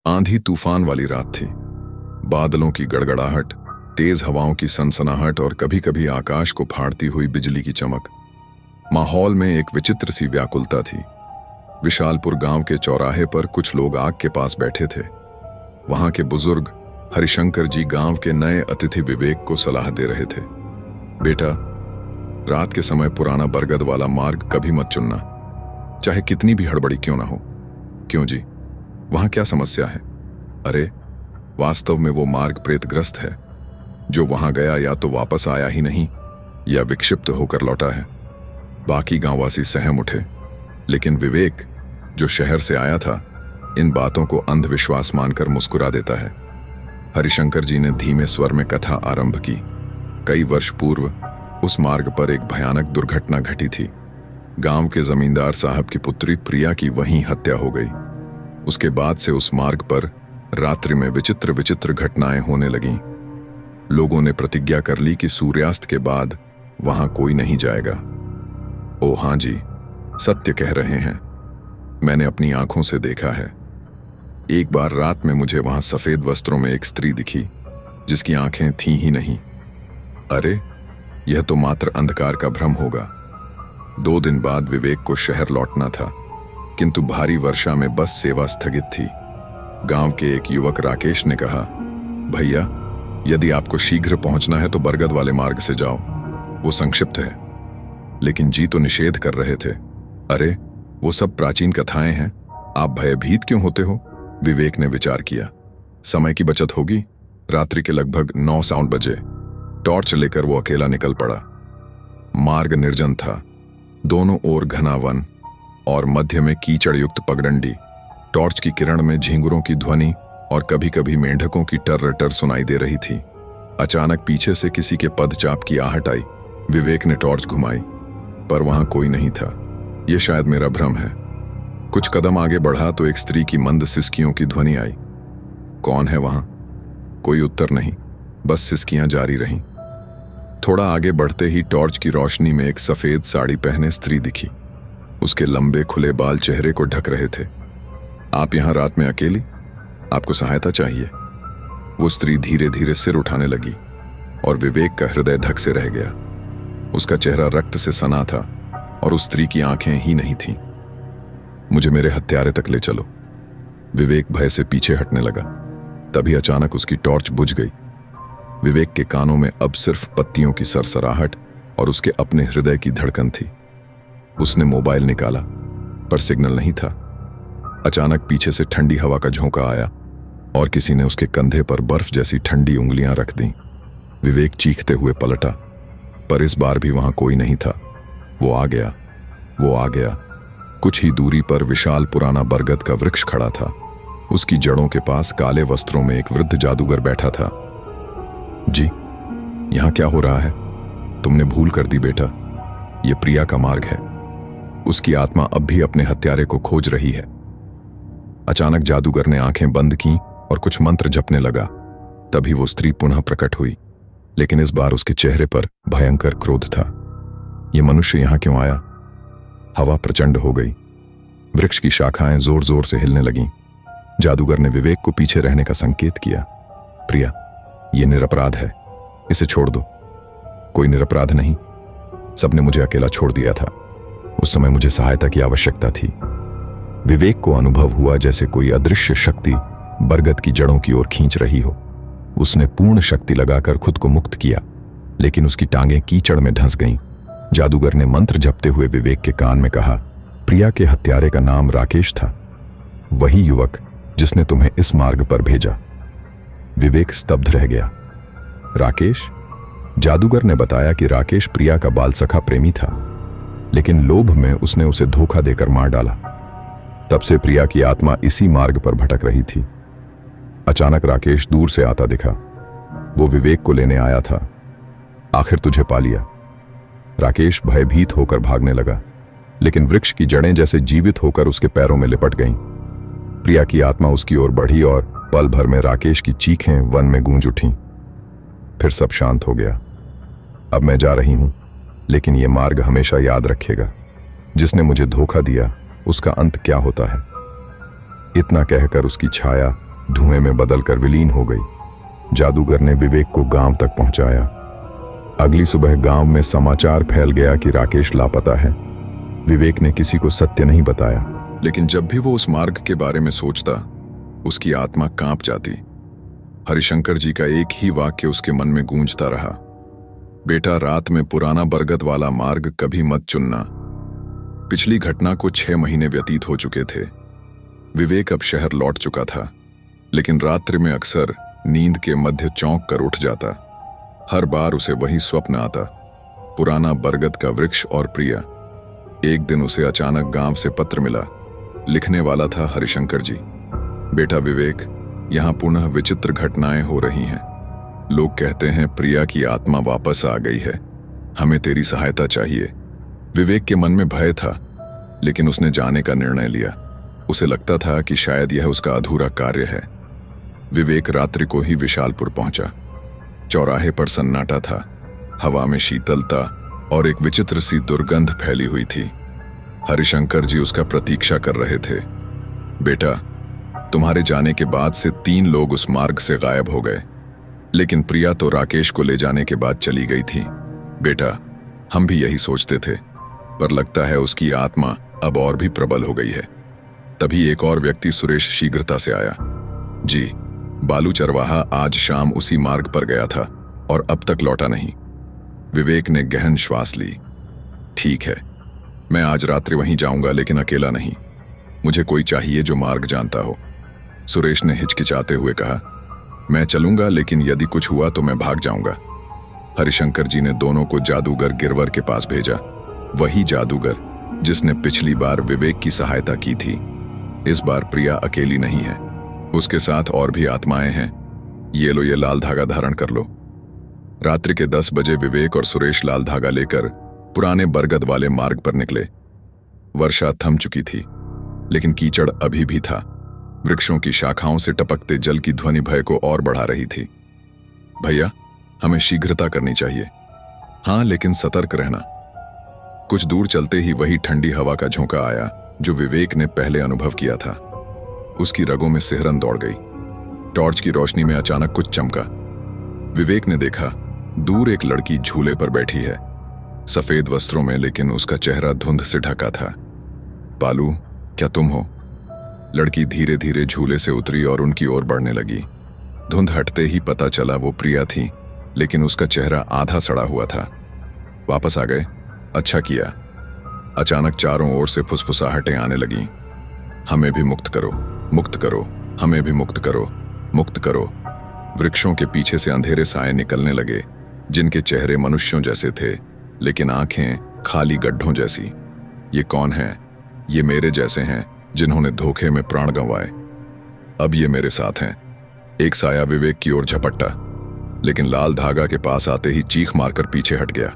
आंधी तूफान वाली रात थी। बादलों की गड़गड़ाहट, तेज हवाओं की सनसनाहट और कभी कभी आकाश को फाड़ती हुई बिजली की चमक। माहौल में एक विचित्र सी व्याकुलता थी। विशालपुर गांव के चौराहे पर कुछ लोग आग के पास बैठे थे। वहां के बुजुर्ग हरिशंकर जी गांव के नए अतिथि विवेक को सलाह दे रहे थे। बेटा, रात के समय पुराना बरगद वाला मार्ग कभी मत चुनना, चाहे कितनी भी हड़बड़ी क्यों ना हो। क्यों जी, वहां क्या समस्या है? अरे, वास्तव में वो मार्ग प्रेतग्रस्त है। जो वहां गया या तो वापस आया ही नहीं या विक्षिप्त होकर लौटा है। बाकी गांववासी सहम उठे, लेकिन विवेक, जो शहर से आया था, इन बातों को अंधविश्वास मानकर मुस्कुरा देता है। हरिशंकर जी ने धीमे स्वर में कथा आरंभ की। कई वर्ष पूर्व उस मार्ग पर एक भयानक दुर्घटना घटी थी। गांव के जमींदार साहब की पुत्री प्रिया की वहीं हत्या हो गई। उसके बाद से उस मार्ग पर रात्रि में विचित्र विचित्र घटनाएं होने लगीं। लोगों ने प्रतिज्ञा कर ली कि सूर्यास्त के बाद वहां कोई नहीं जाएगा। ओ हां जी, सत्य कह रहे हैं। मैंने अपनी आंखों से देखा है। एक बार रात में मुझे वहां सफेद वस्त्रों में एक स्त्री दिखी, जिसकी आंखें थीं ही नहीं। अरे, यह तो मात्र अंधकार का भ्रम होगा। 2 दिन बाद विवेक को शहर लौटना था, किंतु भारी वर्षा में बस सेवा स्थगित थी। गांव के एक युवक राकेश ने कहा, भैया, यदि आपको शीघ्र पहुंचना है तो बरगद वाले मार्ग से जाओ, वो संक्षिप्त है। लेकिन जी तो निषेध कर रहे थे। अरे, वो सब प्राचीन कथाएं हैं, आप भयभीत क्यों होते हो? विवेक ने विचार किया। समय की बचत होगी। रात्रि के लगभग 9 बजे टॉर्च लेकर वो अकेला निकल पड़ा। मार्ग निर्जन था, दोनों ओर घना वन और मध्य में कीचड़ युक्त पगडंडी। टॉर्च की किरण में झींगुरों की ध्वनि और कभी कभी मेंढकों की टर सुनाई दे रही थी। अचानक पीछे से किसी के पदचाप की आहट आई। विवेक ने टॉर्च घुमाई, पर वहां कोई नहीं था। यह शायद मेरा भ्रम है। कुछ कदम आगे बढ़ा तो एक स्त्री की मंद सिसकियों की ध्वनि आई। कौन है वहां? कोई उत्तर नहीं, बस सिसकियां जारी रहीं। थोड़ा आगे बढ़ते ही टॉर्च की रोशनी में एक सफेद साड़ी पहने स्त्री दिखी। उसके लंबे खुले बाल चेहरे को ढक रहे थे। आप यहां रात में अकेली? आपको सहायता चाहिए? वो स्त्री धीरे धीरे सिर उठाने लगी और विवेक का हृदय धक से रह गया। उसका चेहरा रक्त से सना था और उस स्त्री की आंखें ही नहीं थीं। मुझे मेरे हत्यारे तक ले चलो। विवेक भय से पीछे हटने लगा। तभी अचानक उसकी टॉर्च बुझ गई। विवेक के कानों में अब सिर्फ पत्तियों की सरसराहट और उसके अपने हृदय की धड़कन थी। उसने मोबाइल निकाला, पर सिग्नल नहीं था। अचानक पीछे से ठंडी हवा का झोंका आया और किसी ने उसके कंधे पर बर्फ जैसी ठंडी उंगलियां रख दीं। विवेक चीखते हुए पलटा, पर इस बार भी वहां कोई नहीं था। वो आ गया। कुछ ही दूरी पर विशाल पुराना बरगद का वृक्ष खड़ा था। उसकी जड़ों के पास काले वस्त्रों में एक वृद्ध जादूगर बैठा था। जी, यहां क्या हो रहा है? तुमने भूल कर दी बेटा। यह प्रिया का मार्ग है। उसकी आत्मा अब भी अपने हत्यारे को खोज रही है। अचानक जादूगर ने आंखें बंद की और कुछ मंत्र जपने लगा। तभी वो स्त्री पुनः प्रकट हुई, लेकिन इस बार उसके चेहरे पर भयंकर क्रोध था। यह मनुष्य यहां क्यों आया? हवा प्रचंड हो गई। वृक्ष की शाखाएं जोर जोर से हिलने लगीं। जादूगर ने विवेक को पीछे रहने का संकेत किया। प्रिया, यह निरपराध है, इसे छोड़ दो। कोई निरपराध नहीं, सबने मुझे अकेला छोड़ दिया था। उस समय मुझे सहायता की आवश्यकता थी। विवेक को अनुभव हुआ जैसे कोई अदृश्य शक्ति बरगद की जड़ों की ओर खींच रही हो। उसने पूर्ण शक्ति लगाकर खुद को मुक्त किया, लेकिन उसकी टांगें कीचड़ में धंस गईं। जादूगर ने मंत्र जपते हुए विवेक के कान में कहा, प्रिया के हत्यारे का नाम राकेश था, वही युवक जिसने तुम्हें इस मार्ग पर भेजा। विवेक स्तब्ध रह गया। राकेश? जादूगर ने बताया कि राकेश प्रिया का बाल सखा प्रेमी था, लेकिन लोभ में उसने उसे धोखा देकर मार डाला। तब से प्रिया की आत्मा इसी मार्ग पर भटक रही थी। अचानक राकेश दूर से आता दिखा। वो विवेक को लेने आया था। आखिर तुझे पा लिया। राकेश भयभीत होकर भागने लगा, लेकिन वृक्ष की जड़ें जैसे जीवित होकर उसके पैरों में लिपट गईं। प्रिया की आत्मा उसकी ओर बढ़ी और पल भर में राकेश की चीखें वन में गूंज उठीं। फिर सब शांत हो गया। अब मैं जा रही हूं, लेकिन यह मार्ग हमेशा याद रखेगा। जिसने मुझे धोखा दिया, उसका अंत क्या होता है। इतना कहकर उसकी छाया धुएं में बदलकर विलीन हो गई। जादूगर ने विवेक को गांव तक पहुंचाया। अगली सुबह गांव में समाचार फैल गया कि राकेश लापता है। विवेक ने किसी को सत्य नहीं बताया, लेकिन जब भी वो उस मार्ग के बारे में सोचता, उसकी आत्मा कांप जाती। हरिशंकर जी का एक ही वाक्य उसके मन में गूंजता रहा, बेटा, रात में पुराना बरगद वाला मार्ग कभी मत चुनना। पिछली घटना को 6 महीने व्यतीत हो चुके थे। विवेक अब शहर लौट चुका था, लेकिन रात्रि में अक्सर नींद के मध्य चौंक कर उठ जाता। हर बार उसे वही स्वप्न आता, पुराना बरगद का वृक्ष और प्रिया। एक दिन उसे अचानक गांव से पत्र मिला। लिखने वाला था हरिशंकर जी। बेटा विवेक, यहां पुनः विचित्र घटनाएं हो रही हैं। लोग कहते हैं प्रिया की आत्मा वापस आ गई है। हमें तेरी सहायता चाहिए। विवेक के मन में भय था, लेकिन उसने जाने का निर्णय लिया। उसे लगता था कि शायद यह उसका अधूरा कार्य है। विवेक रात्रि को ही विशालपुर पहुंचा। चौराहे पर सन्नाटा था। हवा में शीतलता और एक विचित्र सी दुर्गंध फैली हुई थी। हरिशंकर जी उसका प्रतीक्षा कर रहे थे। बेटा, तुम्हारे जाने के बाद से 3 लोग उस मार्ग से गायब हो गए, लेकिन प्रिया तो राकेश को ले जाने के बाद चली गई थी। बेटा, हम भी यही सोचते थे, पर लगता है उसकी आत्मा अब और भी प्रबल हो गई है। तभी एक और व्यक्ति सुरेश शीघ्रता से आया। जी, बालू चरवाहा आज शाम उसी मार्ग पर गया था और अब तक लौटा नहीं। विवेक ने गहन श्वास ली। ठीक है, मैं आज रात्रि वहीं जाऊंगा, लेकिन अकेला नहीं। मुझे कोई चाहिए जो मार्ग जानता हो। सुरेश ने हिचकिचाते हुए कहा, मैं चलूंगा, लेकिन यदि कुछ हुआ तो मैं भाग जाऊंगा। हरिशंकर जी ने दोनों को जादूगर गिरवर के पास भेजा। वही जादूगर जिसने पिछली बार विवेक की सहायता की थी। इस बार प्रिया अकेली नहीं है, उसके साथ और भी आत्माएं हैं। ये लो, ये लाल धागा धारण कर लो। रात्रि के 10 बजे विवेक और सुरेश लाल धागा लेकर पुराने बरगद वाले मार्ग पर निकले। वर्षा थम चुकी थी, लेकिन कीचड़ अभी भी था। वृक्षों की शाखाओं से टपकते जल की ध्वनि भय को और बढ़ा रही थी। भैया, हमें शीघ्रता करनी चाहिए। हाँ, लेकिन सतर्क रहना। कुछ दूर चलते ही वही ठंडी हवा का झोंका आया जो विवेक ने पहले अनुभव किया था। उसकी रगों में सिहरन दौड़ गई। टॉर्च की रोशनी में अचानक कुछ चमका। विवेक ने देखा, दूर एक लड़की झूले पर बैठी है, सफेद वस्त्रों में, लेकिन उसका चेहरा धुंध से ढका था। बालू, क्या तुम हो? लड़की धीरे धीरे झूले से उतरी और उनकी ओर बढ़ने लगी। धुंध हटते ही पता चला वो प्रिया थी, लेकिन उसका चेहरा आधा सड़ा हुआ था। वापस आ गए? अच्छा किया। अचानक चारों ओर से फुसफुसाहटें आने लगीं। हमें भी मुक्त करो, मुक्त करो, हमें भी मुक्त करो, मुक्त करो। वृक्षों के पीछे से अंधेरे साए निकलने लगे, जिनके चेहरे मनुष्यों जैसे थे, लेकिन आंखें खाली गड्ढों जैसी। ये कौन है? ये मेरे जैसे हैं जिन्होंने धोखे में प्राण गंवाए। अब ये मेरे साथ हैं। एक साया विवेक की ओर झपट्टा, लेकिन लाल धागा के पास आते ही चीख मारकर पीछे हट गया।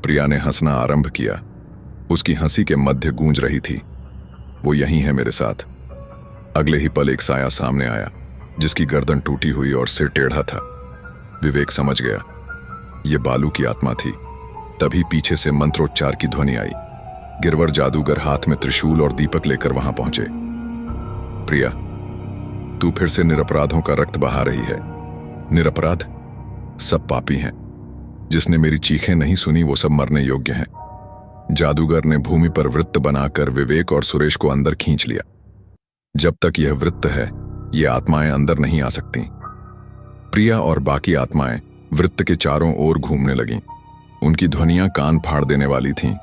प्रिया ने हंसना आरंभ किया। उसकी हंसी के मध्य गूंज रही थी, वो यहीं है मेरे साथ। अगले ही पल एक साया सामने आया, जिसकी गर्दन टूटी हुई और सिर टेढ़ा था। विवेक समझ गया, ये बालू की आत्मा थी। तभी पीछे से मंत्रोच्चार की ध्वनि आई। गिरवर जादूगर हाथ में त्रिशूल और दीपक लेकर वहां पहुंचे। प्रिया, तू फिर से निरपराधों का रक्त बहा रही है। निरपराध? सब पापी हैं। जिसने मेरी चीखें नहीं सुनी वो सब मरने योग्य हैं। जादूगर ने भूमि पर वृत्त बनाकर विवेक और सुरेश को अंदर खींच लिया। जब तक यह वृत्त है, ये आत्माएं अंदर नहीं आ सकती। प्रिया और बाकी आत्माएं वृत्त के चारों ओर घूमने लगीं। उनकी ध्वनियां कान फाड़ देने वाली थीं।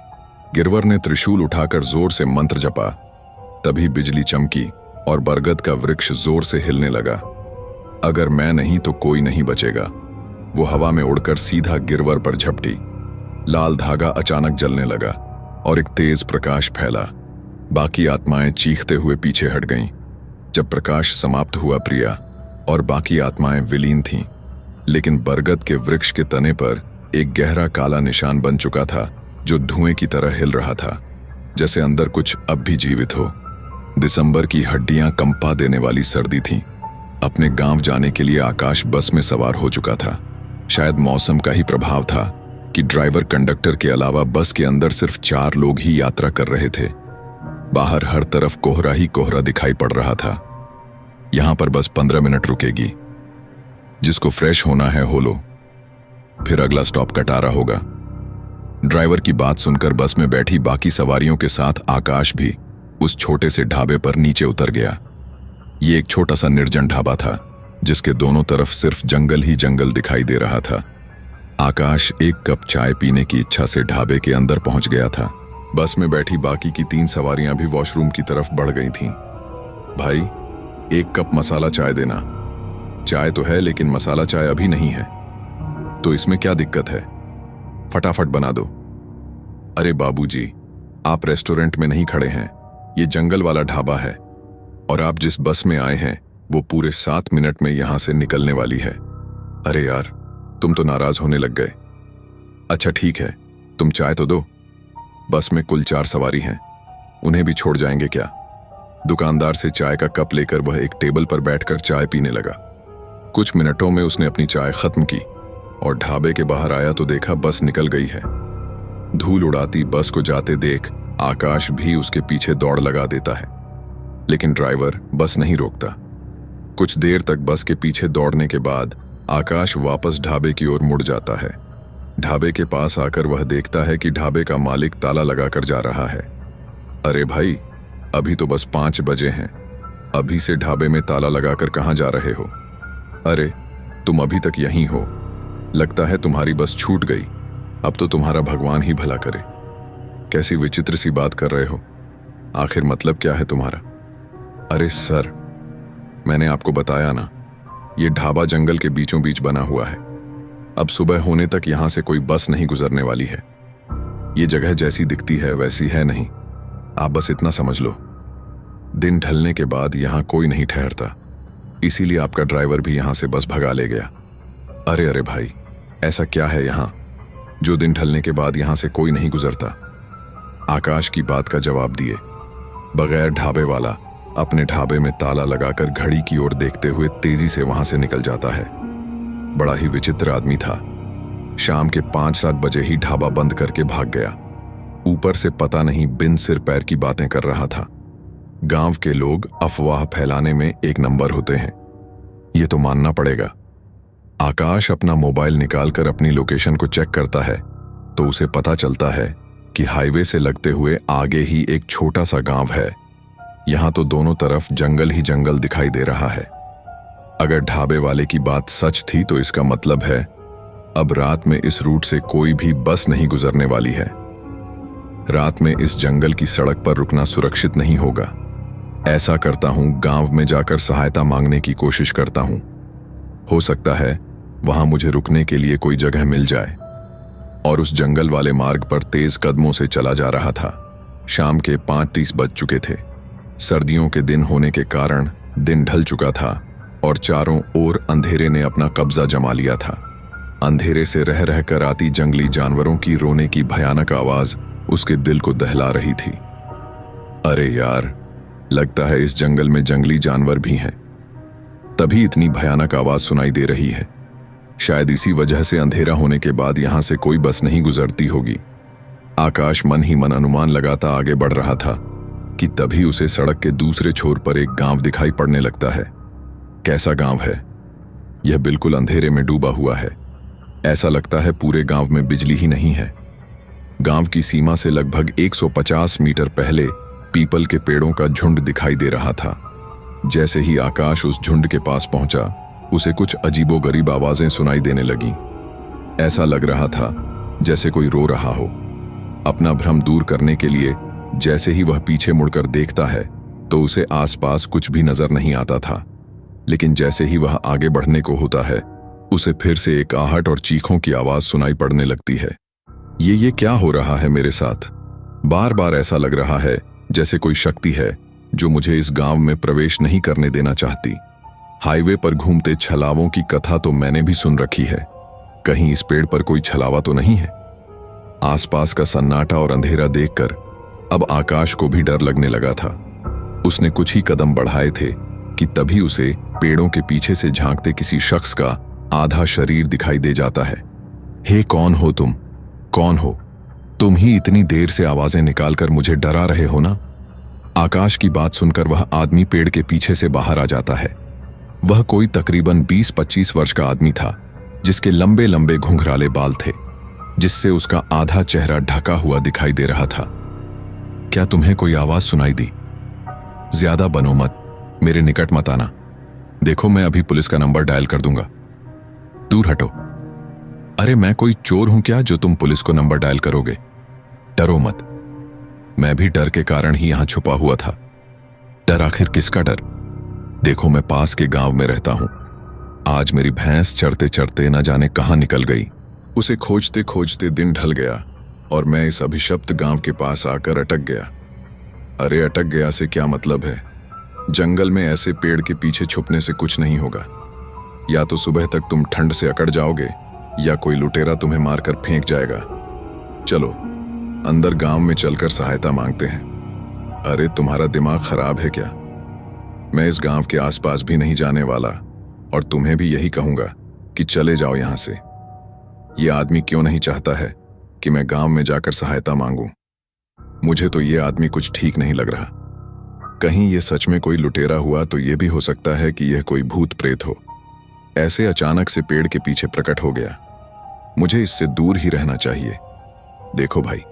गिरवर ने त्रिशूल उठाकर जोर से मंत्र जपा। तभी बिजली चमकी और बरगद का वृक्ष जोर से हिलने लगा। अगर मैं नहीं तो कोई नहीं बचेगा। वो हवा में उड़कर सीधा गिरवर पर झपटी। लाल धागा अचानक जलने लगा और एक तेज प्रकाश फैला। बाकी आत्माएं चीखते हुए पीछे हट गईं। जब प्रकाश समाप्त हुआ, प्रिया और बाकी आत्माएं विलीन थीं, लेकिन बरगद के वृक्ष के तने पर एक गहरा काला निशान बन चुका था, जो धुएं की तरह हिल रहा था, जैसे अंदर कुछ अब भी जीवित हो। दिसंबर की हड्डियां कंपा देने वाली सर्दी थी। अपने गांव जाने के लिए आकाश बस में सवार हो चुका था। शायद मौसम का ही प्रभाव था कि ड्राइवर कंडक्टर के अलावा बस के अंदर सिर्फ 4 लोग ही यात्रा कर रहे थे। बाहर हर तरफ कोहरा ही कोहरा दिखाई पड़ रहा था। यहां पर बस 15 मिनट रुकेगी। जिसको फ्रेश होना है हो लो, फिर अगला स्टॉप कटारा होगा। ड्राइवर की बात सुनकर बस में बैठी बाकी सवारियों के साथ आकाश भी उस छोटे से ढाबे पर नीचे उतर गया। ये एक छोटा सा निर्जन ढाबा था जिसके दोनों तरफ सिर्फ जंगल ही जंगल दिखाई दे रहा था। आकाश एक कप चाय पीने की इच्छा से ढाबे के अंदर पहुंच गया था। बस में बैठी बाकी की 3 सवारियां भी वॉशरूम की तरफ बढ़ गई थीं। भाई, 1 कप मसाला चाय देना। चाय तो है लेकिन मसाला चाय अभी नहीं है। तो इसमें क्या दिक्कत है, फटाफट बना दो। अरे बाबूजी, आप रेस्टोरेंट में नहीं खड़े हैं, ये जंगल वाला ढाबा है और आप जिस बस में आए हैं वो पूरे 7 मिनट में यहां से निकलने वाली है। अरे यार, तुम तो नाराज होने लग गए। अच्छा ठीक है, तुम चाय तो दो। बस में कुल 4 सवारी हैं, उन्हें भी छोड़ जाएंगे क्या? दुकानदार से चाय का कप लेकर वह एक टेबल पर बैठकर चाय पीने लगा। कुछ मिनटों में उसने अपनी चाय खत्म की और ढाबे के बाहर आया तो देखा बस निकल गई है। धूल उड़ाती बस को जाते देख आकाश भी उसके पीछे दौड़ लगा देता है, लेकिन ड्राइवर बस नहीं रोकता। कुछ देर तक बस के पीछे दौड़ने के बाद आकाश वापस ढाबे की ओर मुड़ जाता है। ढाबे के पास आकर वह देखता है कि ढाबे का मालिक ताला लगाकर जा रहा है। अरे भाई, अभी तो बस 5 बजे हैं, अभी से ढाबे में ताला लगाकर कहाँ जा रहे हो? अरे, तुम अभी तक यहीं हो, लगता है तुम्हारी बस छूट गई। अब तो तुम्हारा भगवान ही भला करे। कैसी विचित्र सी बात कर रहे हो, आखिर मतलब क्या है तुम्हारा? अरे सर, मैंने आपको बताया ना, ये ढाबा जंगल के बीचों बीच बना हुआ है। अब सुबह होने तक यहां से कोई बस नहीं गुजरने वाली है। ये जगह जैसी दिखती है वैसी है नहीं, आप बस इतना समझ लो। दिन ढलने के बाद यहां कोई नहीं ठहरता, इसीलिए आपका ड्राइवर भी यहां से बस भगा ले गया। अरे अरे भाई, ऐसा क्या है यहां जो दिन ढलने के बाद यहां से कोई नहीं गुजरता? आकाश की बात का जवाब दिए बगैर ढाबे वाला अपने ढाबे में ताला लगाकर घड़ी की ओर देखते हुए तेजी से वहां से निकल जाता है। बड़ा ही विचित्र आदमी था। शाम के 5-7 बजे ही ढाबा बंद करके भाग गया। ऊपर से पता नहीं बिन सिर पैर की बातें कर रहा था। गांव के लोग अफवाह फैलाने में एक नंबर होते हैं, ये तो मानना पड़ेगा। आकाश अपना मोबाइल निकालकर अपनी लोकेशन को चेक करता है तो उसे पता चलता है कि हाईवे से लगते हुए आगे ही एक छोटा सा गांव है। यहां तो दोनों तरफ जंगल ही जंगल दिखाई दे रहा है। अगर ढाबे वाले की बात सच थी तो इसका मतलब है अब रात में इस रूट से कोई भी बस नहीं गुजरने वाली है। रात में इस जंगल की सड़क पर रुकना सुरक्षित नहीं होगा। ऐसा करता हूं, गांव में जाकर सहायता मांगने की कोशिश करता हूं। हो सकता है वहां मुझे रुकने के लिए कोई जगह मिल जाए। और उस जंगल वाले मार्ग पर तेज कदमों से चला जा रहा था। शाम के 5:30 बज चुके थे। सर्दियों के दिन होने के कारण दिन ढल चुका था और चारों ओर अंधेरे ने अपना कब्जा जमा लिया था। अंधेरे से रह रहकर आती जंगली जानवरों की रोने की भयानक आवाज उसके दिल को दहला रही थी। अरे यार, लगता है इस जंगल में जंगली जानवर भी हैं, तभी इतनी भयानक आवाज सुनाई दे रही है। शायद इसी वजह से अंधेरा होने के बाद यहां से कोई बस नहीं गुजरती होगी। आकाश मन ही मन अनुमान लगाता आगे बढ़ रहा था कि तभी उसे सड़क के दूसरे छोर पर एक गांव दिखाई पड़ने लगता है। कैसा गांव है? यह बिल्कुल अंधेरे में डूबा हुआ है। ऐसा लगता है पूरे गांव में बिजली ही नहीं है। गांव की सीमा से लगभग 150 मीटर पहले पीपल के पेड़ों का झुंड दिखाई दे रहा था। जैसे ही आकाश उस झुंड के पास पहुंचा, उसे कुछ अजीबोगरीब आवाजें सुनाई देने लगीं। ऐसा लग रहा था जैसे कोई रो रहा हो। अपना भ्रम दूर करने के लिए जैसे ही वह पीछे मुड़कर देखता है तो उसे आसपास कुछ भी नजर नहीं आता था। लेकिन जैसे ही वह आगे बढ़ने को होता है, उसे फिर से एक आहट और चीखों की आवाज सुनाई पड़ने लगती है। ये क्या हो रहा है मेरे साथ? बार बार ऐसा लग रहा है जैसे कोई शक्ति है जो मुझे इस गांव में प्रवेश नहीं करने देना चाहती। हाईवे पर घूमते छलावों की कथा तो मैंने भी सुन रखी है, कहीं इस पेड़ पर कोई छलावा तो नहीं है? आसपास का सन्नाटा और अंधेरा देखकर अब आकाश को भी डर लगने लगा था। उसने कुछ ही कदम बढ़ाए थे कि तभी उसे पेड़ों के पीछे से झांकते किसी शख्स का आधा शरीर दिखाई दे जाता है। हे, कौन हो तुम? कौन हो तुम? ही इतनी देर से आवाजें निकालकर मुझे डरा रहे हो ना? आकाश की बात सुनकर वह आदमी पेड़ के पीछे से बाहर आ जाता है। वह कोई तकरीबन 20-25 वर्ष का आदमी था, जिसके लंबे लंबे घुंघराले बाल थे, जिससे उसका आधा चेहरा ढका हुआ दिखाई दे रहा था। क्या तुम्हें कोई आवाज सुनाई दी? ज्यादा बनो मत, मेरे निकट मत आना। देखो, मैं अभी पुलिस का नंबर डायल कर दूंगा। दूर हटो। अरे मैं कोई चोर हूं क्या जो तुम पुलिस को नंबर डायल करोगे? डरो मत। मैं भी डर के कारण ही यहां छुपा हुआ था। डर आखिर किसका डर? देखो, मैं पास के गांव में रहता हूं। आज मेरी भैंस चरते चरते न जाने कहां निकल गई। उसे खोजते खोजते दिन ढल गया और मैं इस अभिशप्त गांव के पास आकर अटक गया। अरे अटक गया से क्या मतलब है? जंगल में ऐसे पेड़ के पीछे छुपने से कुछ नहीं होगा। या तो सुबह तक तुम ठंड से अकड़ जाओगे या कोई लुटेरा तुम्हें मारकर फेंक जाएगा। चलो अंदर गांव में चलकर सहायता मांगते हैं। अरे तुम्हारा दिमाग खराब है क्या? मैं इस गांव के आसपास भी नहीं जाने वाला और तुम्हें भी यही कहूंगा कि चले जाओ यहां से। ये आदमी क्यों नहीं चाहता है कि मैं गांव में जाकर सहायता मांगूं? मुझे तो ये आदमी कुछ ठीक नहीं लग रहा। कहीं ये सच में कोई लुटेरा हुआ तो ये भी हो सकता है कि यह कोई भूत प्रेत हो। ऐसे अचानक से पेड़ के पीछे प्रकट हो गया। मुझे इससे दूर ही रहना चाहिए। देखो भाई,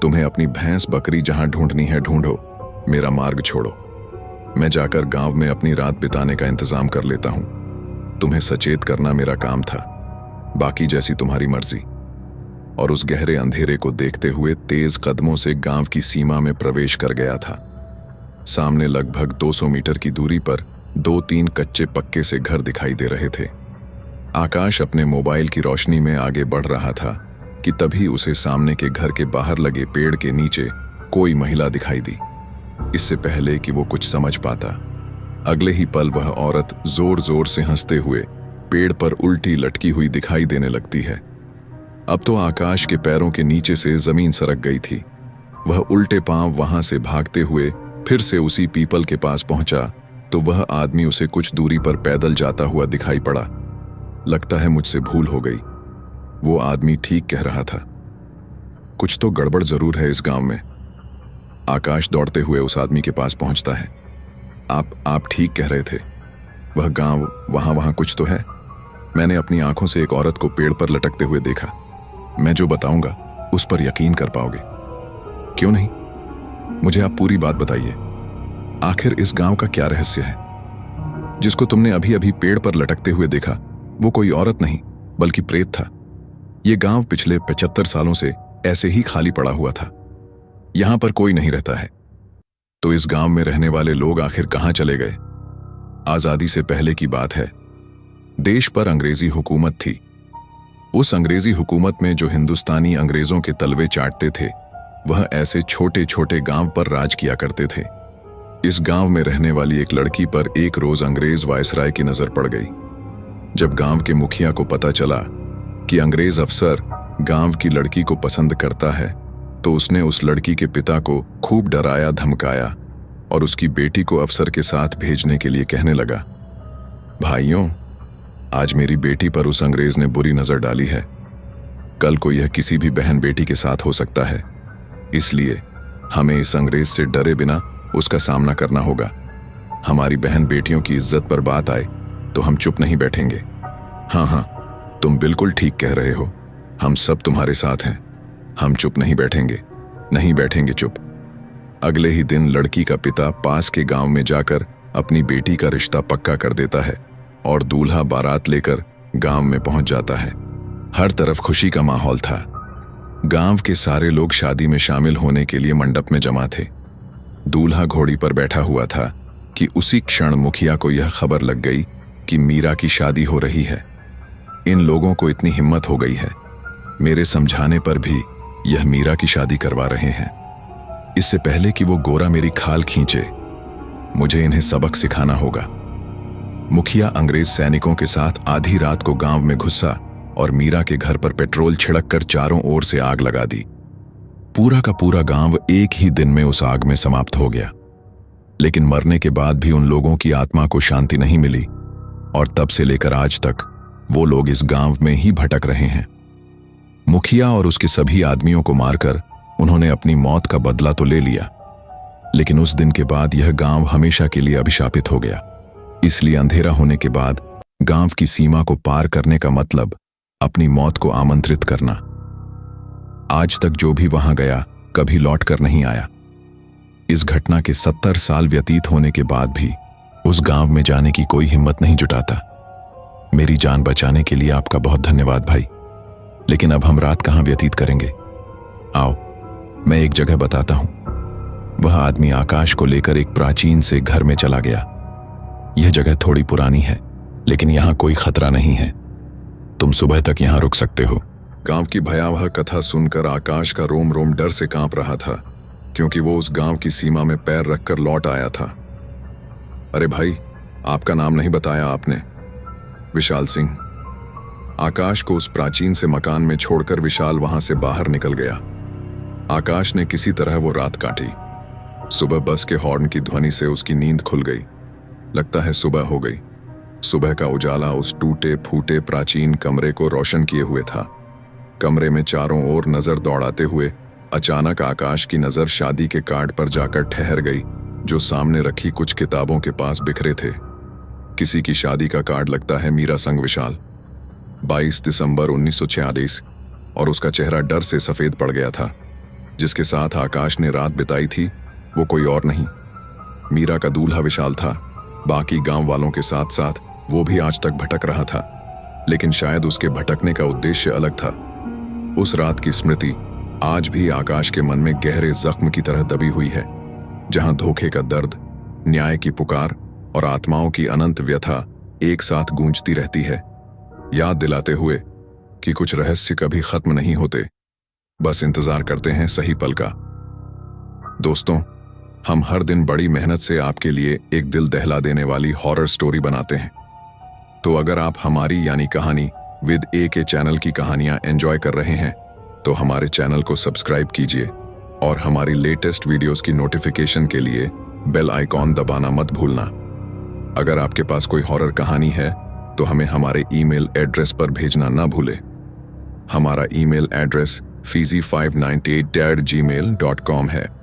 तुम्हें अपनी भैंस बकरी जहां ढूंढनी है ढूंढो, मेरा मार्ग छोड़ो। मैं जाकर गांव में अपनी रात बिताने का इंतजाम कर लेता हूं। तुम्हें सचेत करना मेरा काम था, बाकी जैसी तुम्हारी मर्जी। और उस गहरे अंधेरे को देखते हुए तेज कदमों से गांव की सीमा में प्रवेश कर गया था। सामने लगभग 200 मीटर की दूरी पर 2-3 कच्चे पक्के से घर दिखाई दे रहे थे। आकाश अपने मोबाइल की रोशनी में आगे बढ़ रहा था कि तभी उसे सामने के घर के बाहर लगे पेड़ के नीचे कोई महिला दिखाई दी। इससे पहले कि वो कुछ समझ पाता, अगले ही पल वह औरत जोर जोर से हंसते हुए पेड़ पर उल्टी लटकी हुई दिखाई देने लगती है। अब तो आकाश के पैरों के नीचे से जमीन सरक गई थी। वह उल्टे पांव वहां से भागते हुए फिर से उसी पीपल के पास पहुंचा तो वह आदमी उसे कुछ दूरी पर पैदल जाता हुआ दिखाई पड़ा। लगता है मुझसे भूल हो गई। वो आदमी ठीक कह रहा था। कुछ तो गड़बड़ जरूर है इस गांव में। आकाश दौड़ते हुए उस आदमी के पास पहुंचता है। आप ठीक कह रहे थे। वह गांव वहां कुछ तो है। मैंने अपनी आंखों से एक औरत को पेड़ पर लटकते हुए देखा। मैं जो बताऊंगा उस पर यकीन कर पाओगे। क्यों नहीं? मुझे आप पूरी बात बताइए। आखिर इस गांव का क्या रहस्य है? जिसको तुमने अभी अभी पेड़ पर लटकते हुए देखा वो कोई औरत नहीं बल्कि प्रेत था। ये गांव पिछले 75 सालों से ऐसे ही खाली पड़ा हुआ था। यहां पर कोई नहीं रहता है। तो इस गांव में रहने वाले लोग आखिर कहां चले गए? आजादी से पहले की बात है। देश पर अंग्रेजी हुकूमत थी। उस अंग्रेजी हुकूमत में जो हिंदुस्तानी अंग्रेजों के तलवे चाटते थे, वह ऐसे छोटे छोटे गांव पर राज किया करते थे। इस गांव में रहने वाली एक लड़की पर एक रोज अंग्रेज वायसराय की नजर पड़ गई। जब गांव के मुखिया को पता चला कि अंग्रेज अफसर गांव की लड़की को पसंद करता है, तो उसने उस लड़की के पिता को खूब डराया धमकाया और उसकी बेटी को अफसर के साथ भेजने के लिए कहने लगा, भाइयों, आज मेरी बेटी पर उस अंग्रेज ने बुरी नजर डाली है। कल को यह किसी भी बहन बेटी के साथ हो सकता है। इसलिए हमें इस अंग्रेज से डरे बिना उसका सामना करना होगा। हमारी बहन बेटियों की इज्जत पर बात आए तो हम चुप नहीं बैठेंगे। हाँ, तुम बिल्कुल ठीक कह रहे हो। हम सब तुम्हारे साथ हैं। हम चुप नहीं बैठेंगे चुप। अगले ही दिन लड़की का पिता पास के गांव में जाकर अपनी बेटी का रिश्ता पक्का कर देता है और दूल्हा बारात लेकर गांव में पहुंच जाता है। हर तरफ खुशी का माहौल था। गांव के सारे लोग शादी में शामिल होने के लिए मंडप में जमा थे। दूल्हा घोड़ी पर बैठा हुआ था कि उसी क्षण मुखिया को यह खबर लग गई कि मीरा की शादी हो रही है। इन लोगों को इतनी हिम्मत हो गई है, मेरे समझाने पर भी यह मीरा की शादी करवा रहे हैं। इससे पहले कि वो गोरा मेरी खाल खींचे, मुझे इन्हें सबक सिखाना होगा। मुखिया अंग्रेज सैनिकों के साथ आधी रात को गांव में घुसा और मीरा के घर पर पेट्रोल छिड़ककर चारों ओर से आग लगा दी। पूरा का पूरा गांव एक ही दिन में उस आग में समाप्त हो गया। लेकिन मरने के बाद भी उन लोगों की आत्मा को शांति नहीं मिली और तब से लेकर आज तक वो लोग इस गांव में ही भटक रहे हैं। मुखिया और उसके सभी आदमियों को मारकर उन्होंने अपनी मौत का बदला तो ले लिया, लेकिन उस दिन के बाद यह गांव हमेशा के लिए अभिशापित हो गया। इसलिए अंधेरा होने के बाद गांव की सीमा को पार करने का मतलब अपनी मौत को आमंत्रित करना। आज तक जो भी वहां गया कभी लौट कर नहीं आया। इस घटना के 70 साल व्यतीत होने के बाद भी उस गांव में जाने की कोई हिम्मत नहीं जुटाता। मेरी जान बचाने के लिए आपका बहुत धन्यवाद भाई। लेकिन अब हम रात कहां व्यतीत करेंगे? आओ, मैं एक जगह बताता हूं। वह आदमी आकाश को लेकर एक प्राचीन से घर में चला गया। यह जगह थोड़ी पुरानी है, लेकिन यहां कोई खतरा नहीं है। तुम सुबह तक यहां रुक सकते हो। गांव की भयावह कथा सुनकर आकाश का रोम रोम डर से कांप रहा था, क्योंकि वो उस गांव की सीमा में पैर रखकर लौट आया था। अरे भाई, आपका नाम नहीं बताया आपने। विशाल सिंह। आकाश को उस प्राचीन से मकान में छोड़कर विशाल वहां से बाहर निकल गया। आकाश ने किसी तरह वो रात काटी। सुबह बस के हॉर्न की ध्वनि से उसकी नींद खुल गई। लगता है सुबह हो गई। सुबह का उजाला उस टूटे फूटे प्राचीन कमरे को रोशन किए हुए था। कमरे में चारों ओर नजर दौड़ाते हुए अचानक आकाश की नजर शादी के कार्ड पर जाकर ठहर गई, जो सामने रखी कुछ किताबों के पास बिखरे थे। किसी की शादी का कार्ड लगता है मीरा संग विशाल, 22 दिसंबर 1946, और उसका चेहरा डर से सफेद पड़ गया था। जिसके साथ आकाश ने रात बिताई थी वो कोई और नहीं, मीरा का दूल्हा विशाल था। बाकी गांव वालों के साथ साथ वो भी आज तक भटक रहा था, लेकिन शायद उसके भटकने का उद्देश्य अलग था। उस रात की स्मृति आज भी आकाश के मन में गहरे जख्म की तरह दबी हुई है, जहां धोखे का दर्द, न्याय की पुकार और आत्माओं की अनंत व्यथा एक साथ गूंजती रहती है, याद दिलाते हुए कि कुछ रहस्य कभी खत्म नहीं होते, बस इंतजार करते हैं सही पल का। दोस्तों, हम हर दिन बड़ी मेहनत से आपके लिए एक दिल दहला देने वाली हॉरर स्टोरी बनाते हैं। तो अगर आप हमारी यानी कहानी विद ए के चैनल की कहानियां एंजॉय कर रहे हैं तो हमारे चैनल को सब्सक्राइब कीजिए और हमारी लेटेस्ट वीडियोस की नोटिफिकेशन के लिए बेल आइकॉन दबाना मत भूलना। अगर आपके पास कोई हॉरर कहानी है तो हमें हमारे ईमेल एड्रेस पर भेजना ना भूलें। हमारा ईमेल एड्रेस fizi598@gmail.com है।